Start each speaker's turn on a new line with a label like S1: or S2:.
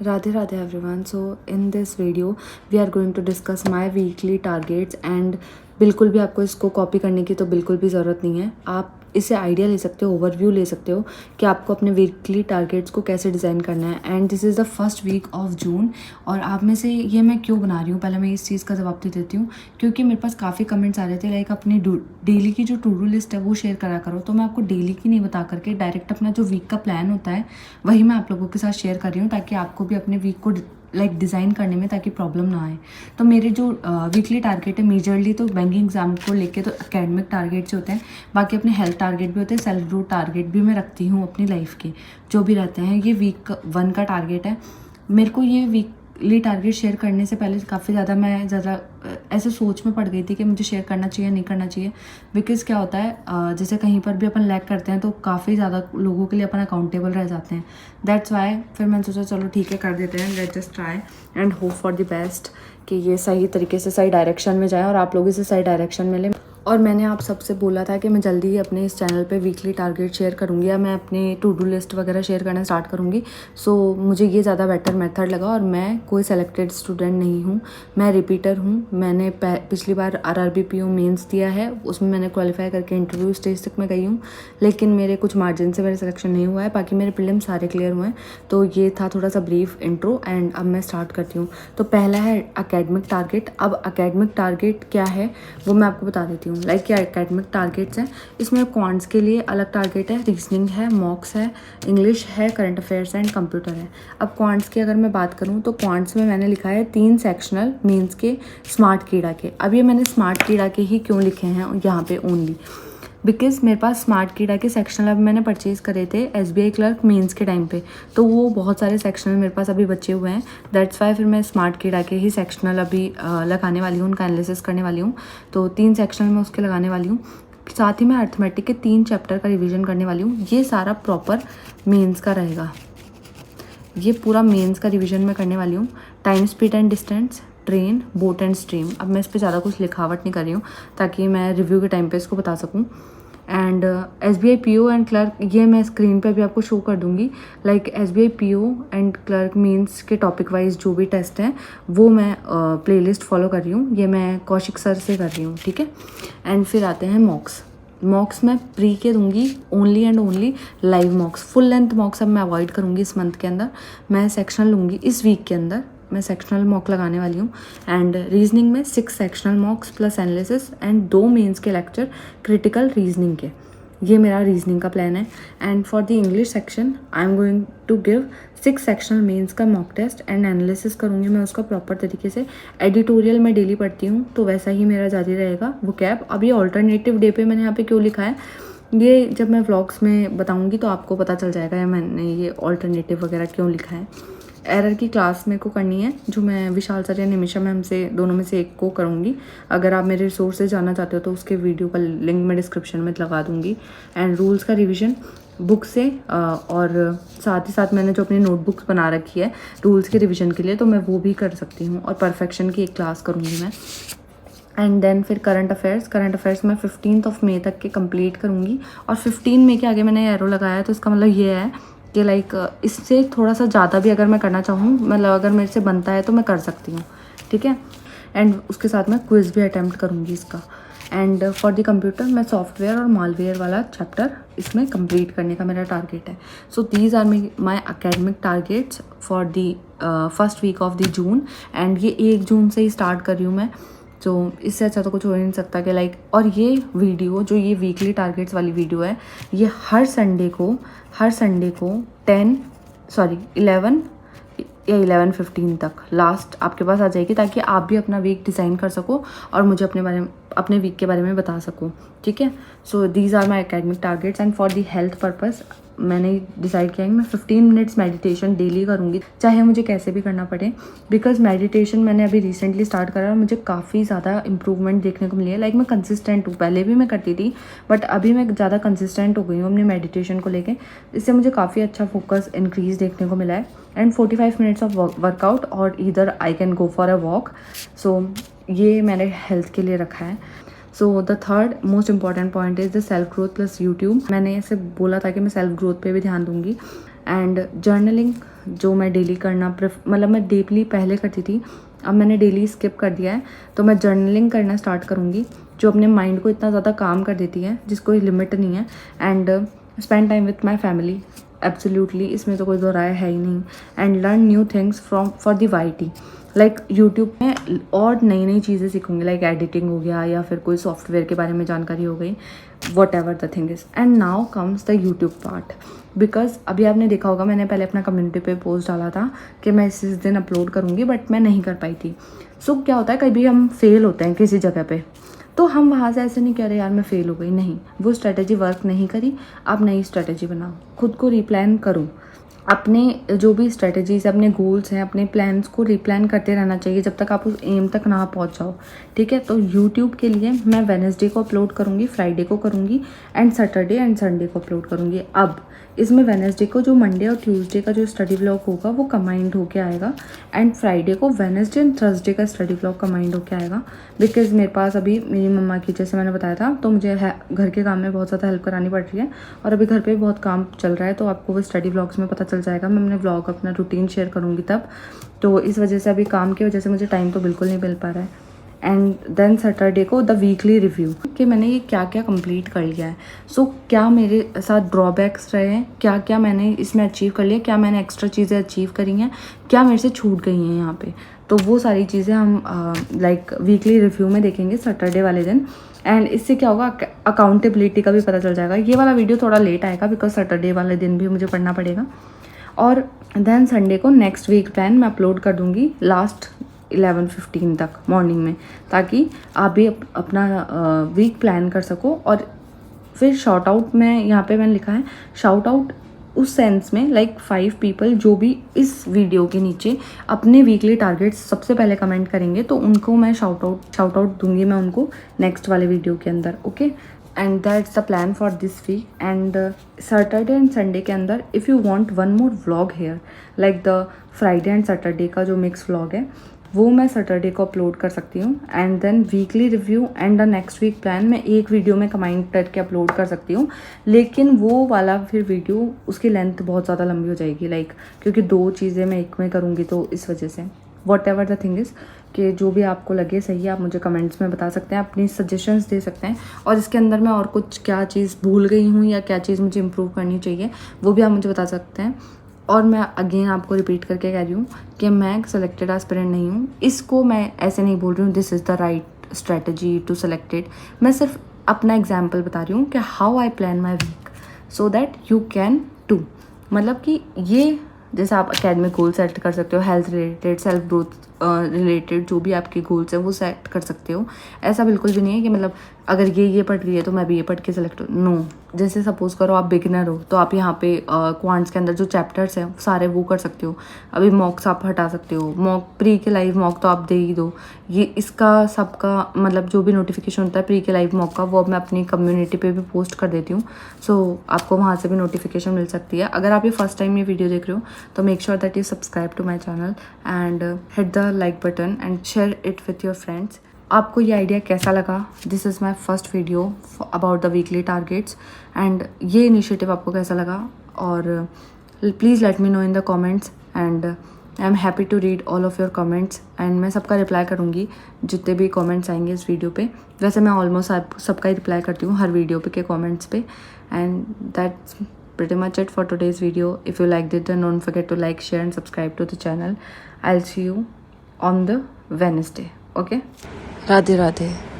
S1: Radhe Radhe everyone. So in this video we are going to discuss my weekly targets and बिल्कुल भी आपको इसको copy करने की तो बिल्कुल भी ज़रूरत नहीं है। आप इससे आइडिया ले सकते हो, ओवरव्यू ले सकते हो कि आपको अपने वीकली टारगेट्स को कैसे डिज़ाइन करना है। And this is the first week of June. और आप में से ये मैं क्यों बना रही हूँ, पहले मैं इस चीज़ का जवाब दे देती हूँ। क्योंकि मेरे पास काफ़ी कमेंट्स आ रहे थे लाइक अपनी डेली की जो टू डू लिस्ट है वो शेयर करा करो। तो मैं आपको डेली की नहीं बता करके डायरेक्ट अपना जो वीक का प्लान होता है वही मैं आप लोगों के साथ शेयर कर रही हूँ, ताकि आपको भी अपने वीक को डिज़ाइन करने में ताकि प्रॉब्लम ना आए। तो मेरे जो वीकली टारगेट है मेजरली तो बैंकिंग एग्जाम को लेके तो एकेडमिक टारगेट्स होते हैं, बाकी अपने हेल्थ टारगेट भी होते हैं, सेल्फ ग्रोथ टारगेट भी मैं रखती हूँ अपनी लाइफ के जो भी रहते हैं। ये वीक 1 का टारगेट है। मेरे को ये वीकली टारगेट शेयर करने से पहले काफ़ी ज़्यादा ऐसे सोच में पड़ गई थी कि मुझे शेयर करना चाहिए नहीं करना चाहिए। बिकॉज़ क्या होता है, जैसे कहीं पर भी अपन लैग करते हैं तो काफ़ी ज़्यादा लोगों के लिए अपन अकाउंटेबल रह जाते हैं। दैट्स वाई फिर मैंने सोचा चलो ठीक है कर देते हैं, let's just try and hope for the best कि ये सही तरीके से सही डायरेक्शन में जाए और आप लोग इसे सही डायरेक्शन में लें। और मैंने आप सबसे बोला था कि मैं जल्दी ही अपने इस चैनल पे वीकली टारगेट शेयर करूँगी या मैं अपने टू डू लिस्ट वगैरह शेयर करना स्टार्ट करूँगी। सो मुझे ये ज़्यादा बेटर मेथड लगा। और मैं कोई सेलेक्टेड स्टूडेंट नहीं हूँ, मैं रिपीटर हूँ। मैंने पिछली बार RRB PO मेंस दिया है, उसमें मैंने क्वालिफाई करके इंटरव्यू स्टेज तक मैं गई हूँ, लेकिन मेरे कुछ मार्जिन से मेरा सिलेक्शन नहीं हुआ है। बाकी मेरे प्रीलिम सारे क्लियर हुए हैं। तो ये था थोड़ा सा ब्रीफ इंट्रो एंड अब मैं स्टार्ट करती हूँ। तो पहला है अकेडमिक टारगेट। अब अकेडमिक टारगेट क्या है वो मैं आपको बता देती हूँ। लाइक क्या एकेडमिक टारगेट्स हैं, इसमें क्वांट्स के लिए अलग टारगेट है, रीजनिंग है, मॉक्स है, इंग्लिश है, करंट अफेयर्स एंड कंप्यूटर है। अब क्वांट्स की अगर मैं बात करूँ तो क्वांट्स में मैंने लिखा है 3 सेक्शनल मीन्स के स्मार्ट कीड़ा के। अब ये मैंने स्मार्ट कीड़ा के ही क्यों लिखे हैं यहाँ पे ओनली, बिकॉज मेरे पास स्मार्ट कीड़ा के सेक्शनल अब मैंने परचेज़ करे थे SBI क्लर्क मेंस के टाइम पे, तो वो बहुत सारे सेक्शनल मेरे पास अभी बचे हुए हैं। दैट्स वाई फिर मैं स्मार्ट कीड़ा के ही सेक्शनल अभी लगाने वाली हूँ, उनका एनालिसिस करने वाली हूँ। तो 3 सेक्शनल मैं उसके लगाने वाली हूँ। साथ ही मैं अर्थमेटिक के 3 चैप्टर का रिविजन करने वाली हूँ। ये सारा प्रॉपर मेंस का रहेगा, ये पूरा मेंस का रिवीजन मैं करने वाली हूँ। Time, speed and distance, train, boat and stream. अब मैं इस पर ज़्यादा कुछ लिखावट नहीं कर रही हूँ ताकि मैं रिव्यू के टाइम पे इसको बता सकूँ। And SBI PO and clerk ये मैं स्क्रीन पे अभी आपको शो कर दूँगी। Like SBI PO and clerk means के टॉपिक वाइज जो भी टेस्ट हैं वो मैं प्लेलिस्ट फॉलो कर रही हूँ। ये मैं कौशिक सर से कर रही हूँ, ठीक है। एंड फिर आते हैं मॉक्स मैं प्री के दूंगी, only and only live मॉक्स। Full length मॉक्स अब मैं अवॉइड करूँगी इस मंथ के अंदर। मैं सेक्शनल लूँगी, इस वीक के अंदर मैं सेक्शनल मॉक लगाने वाली हूँ। एंड रीजनिंग में 6 sectional mocks plus analysis and 2 mains के लेक्चर क्रिटिकल रीजनिंग के। ये मेरा रीजनिंग का प्लान है। And for the English section I am going to give 6 sectional mains का मॉक टेस्ट एंड एनालिसिस करूँगी मैं उसका प्रॉपर तरीके से। एडिटोरियल मैं डेली पढ़ती हूँ तो वैसा ही मेरा जारी रहेगा वो कैब। अब ये ऑल्टरनेटिव डे पे मैंने यहाँ पे क्यों लिखा है, ये जब मैं व्लॉग्स में बताऊँगी तो आपको पता चल जाएगा या मैंने ये ऑल्टरनेटिव वगैरह क्यों लिखा है। एरर की क्लास मेरे को करनी है जो मैं विशाल सर या निमिषा मैम से दोनों में से एक को करूँगी। अगर आप मेरे रिसोर्सेज जानना चाहते हो तो उसके वीडियो का लिंक मैं डिस्क्रिप्शन में लगा दूँगी। एंड रूल्स का रिवीजन बुक से और साथ ही साथ मैंने जो अपनी नोटबुक्स बना रखी है रूल्स के रिवीजन के लिए तो मैं वो भी कर सकती हूँ। और परफेक्शन की एक क्लास करूँगी मैं। एंड देन फिर करंट अफेयर्स मैं 15 मई तक के कंप्लीट करूँगी। और 15 मई के आगे मैंने एरो लगाया है तो इसका मतलब ये है कि लाइक इससे थोड़ा सा ज़्यादा भी अगर मैं करना चाहूँ, मतलब अगर मेरे से बनता है तो मैं कर सकती हूँ, ठीक है। एंड उसके साथ मैं क्विज़ भी अटैम्प्ट करूँगी इसका। एंड फॉर द कंप्यूटर मैं सॉफ्टवेयर और मालवेयर वाला चैप्टर इसमें कंप्लीट करने का मेरा टारगेट है। So these are my academic targets for the first week of the June. And ये 1 जून से ही स्टार्ट कर रही हूँ मैं, तो इससे अच्छा तो कुछ हो ही नहीं सकता कि लाइक। और ये वीडियो जो ये वीकली टारगेट्स वाली वीडियो है ये हर संडे को 11 या 11:15 तक लास्ट आपके पास आ जाएगी, ताकि आप भी अपना वीक डिज़ाइन कर सको और मुझे अपने वीक के बारे में बता सको, ठीक है। So these are my academic targets. And for the health purpose मैंने डिसाइड किया है कि मैं 15 मिनट्स मेडिटेशन डेली करूँगी, चाहे मुझे कैसे भी करना पड़े। बिकॉज मेडिटेशन मैंने अभी रिसेंटली स्टार्ट करा और मुझे काफ़ी ज़्यादा इंप्रूवमेंट देखने को मिली है। लाइक मैं कंसिस्टेंट हूँ, पहले भी मैं करती थी बट अभी मैं ज़्यादा कंसिस्टेंट हो गई हूँ अपने मेडिटेशन को लेके। इससे मुझे काफ़ी अच्छा फोकस इंक्रीज देखने को मिला है। एंड 45 मिनट्स ऑफ वर्कआउट और इधर I can go for a walk. So ये मैंने हेल्थ के लिए रखा है। So the third most important point is the self growth plus YouTube. मैंने ऐसे बोला था कि मैं सेल्फ ग्रोथ पे भी ध्यान दूंगी। एंड जर्नलिंग जो मैं डेली करना मतलब मैं डेली पहले करती थी, अब मैंने डेली स्किप कर दिया है। तो मैं जर्नलिंग करना स्टार्ट करूँगी, जो अपने माइंड को इतना ज़्यादा काम कर देती है जिसको कोई लिमिट नहीं है। And spend time with my family, absolutely, इसमें तो कोई दो राय है ही नहीं। And learn new things from for the YT, like YouTube में और नई नई चीज़ें सीखूंगी, लाइक एडिटिंग हो गया या फिर कोई सॉफ्टवेयर के बारे में जानकारी हो गई, what ever the thing is. And now comes the YouTube part, because अभी आपने देखा होगा मैंने पहले अपना कम्युनिटी पे पोस्ट डाला था कि मैं इस दिन अपलोड करूँगी, बट मैं नहीं कर पाई थी। सो क्या होता है, कभी हम फेल होते हैं किसी जगह पे, तो हम वहाँ से ऐसे नहीं कह रहे यार मैं फेल हो गई, नहीं, वो स्ट्रेटेजी वर्क नहीं करी, आप नई स्ट्रेटेजी बनाओ, खुद को रिप्लान करो। अपने जो भी स्ट्रेटजीज, अपने गोल्स हैं, अपने प्लान्स को रिप्लान करते रहना चाहिए जब तक आप उस एम तक ना पहुंच जाओ, ठीक है। तो यूट्यूब के लिए मैं वेडनेसडे को अपलोड करूँगी, फ्राइडे को करूँगी एंड सैटरडे एंड संडे को अपलोड करूँगी। अब इसमें वेडनेसडे को जो मंडे और ट्यूसडे का जो स्टडी व्लॉग होगा वो कंबाइंड होके आएगा, एंड फ्राइडे को वेडनेसडे एंड थर्सडे का स्टडी व्लॉग कंबाइंड होके आएगा। बिकॉज मेरे पास अभी मेरी मम्मा की, जैसे मैंने बताया था, तो मुझे घर के काम में बहुत ज़्यादा हेल्प करानी पड़ रही है, और अभी घर पे बहुत काम चल रहा है, तो आपको वो स्टडी व्लॉग्स में पता चल जाएगा। मैं अपने व्लॉग, अपना रूटीन शेयर करूँगी तब, तो इस वजह से अभी काम की वजह से मुझे टाइम तो बिल्कुल नहीं मिल पा रहा है। एंड देन सैटरडे को द वीकली रिव्यू, कि मैंने ये क्या क्या कंप्लीट कर लिया है, सो क्या मेरे साथ ड्रॉबैक्स रहे हैं, क्या क्या मैंने इसमें अचीव कर लिया, क्या मैंने एक्स्ट्रा चीज़ें अचीव करी हैं, क्या मेरे से छूट गई हैं यहाँ पे। तो वो सारी चीज़ें हम लाइक वीकली रिव्यू में देखेंगे सैटरडे वाले दिन। एंड इससे क्या होगा, अकाउंटेबिलिटी का भी पता चल जाएगा। ये वाला वीडियो थोड़ा लेट आएगा बिकॉज सैटरडे वाले दिन भी मुझे पढ़ना पड़ेगा। और देन संडे को नेक्स्ट वीक प्लान मैं अपलोड कर दूँगी लास्ट 11:15 तक मॉर्निंग में, ताकि आप भी अपना वीक प्लान कर सको। और फिर शॉर्ट आउट में यहाँ पे मैंने लिखा है शाउट आउट उस सेंस में, लाइक 5 पीपल जो भी इस वीडियो के नीचे अपने वीकली टारगेट्स सबसे पहले कमेंट करेंगे, तो उनको मैं शाउट आउट दूंगी मैं उनको नेक्स्ट वाले वीडियो के अंदर, okay. And that's the plan for this week. And Saturday and Sunday के अंदर if you want one more vlog here, like the Friday and Saturday का जो मिक्स व्लॉग है वो मैं सैटरडे को अपलोड कर सकती हूँ। And then weekly review and the next week plan मैं एक वीडियो में कंबाइन करके अपलोड कर सकती हूँ, लेकिन वो वाला फिर वीडियो उसकी लेंथ बहुत ज़्यादा लंबी हो जाएगी, लाइक क्योंकि 2 चीज़ें मैं एक में करूँगी, तो इस वजह से what ever the thing is, कि जो भी आपको लगे सही है आप मुझे कमेंट्स में बता सकते हैं, अपनी सजेशंस दे सकते हैं। और इसके अंदर मैं और कुछ क्या चीज़ भूल गई हूँ या क्या चीज़ मुझे इम्प्रूव करनी चाहिए वो भी आप मुझे बता सकते हैं। और मैं अगेन आपको रिपीट करके कह रही हूँ कि मैं सेलेक्टेड एस्पिरेंट नहीं हूँ। इसको मैं ऐसे नहीं बोल रही हूँ this is the right strategy to selected, मैं सिर्फ अपना एग्जाम्पल बता रही हूँ कि how I plan my week so that you can too. मतलब कि ये जैसे आप एकेडमिक गोल सेट कर सकते हो, health related, self growth related जो भी आपके गोल्स हैं वो सेट कर सकते हो। ऐसा बिल्कुल भी नहीं है कि मतलब अगर ये पढ़ रही है तो मैं भी ये पढ़ के सेलेक्ट हूँ, नो। जैसे सपोज करो आप बिगिनर हो तो आप यहाँ पे क्वांट्स के अंदर जो चैप्टर्स हैं सारे वो कर सकते हो। अभी मॉक्स आप हटा सकते हो, मॉक प्री के लाइव मॉक तो आप दे ही दो। ये इसका सबका मतलब जो भी नोटिफिकेशन होता है प्री के लाइव मॉक का, वो अब मैं अपनी कम्युनिटी पे भी पोस्ट कर देती हूँ, सो आपको वहाँ से भी नोटिफिकेशन मिल सकती है। अगर आप ये फर्स्ट टाइम ये वीडियो देख रहे हो तो make sure that you subscribe to my channel and hit the like button and share it with your friends. आपको ये आइडिया कैसा लगा? This is my first video about the weekly targets and ये initiative आपको कैसा लगा? और please let me know in the comments and I am happy to read all of your comments and मैं सबका रिप्लाई करूँगी जितने भी कमेंट्स आएंगे इस वीडियो पे। वैसे मैं ऑलमोस्ट सबका ही रिप्लाई करती हूँ हर वीडियो पे के कमेंट्स पे। And that's pretty much it for today's video. If you liked it, then don't forget to like, share and subscribe to the channel. I'll see you on the Wednesday. Okay? Radhe Radhe.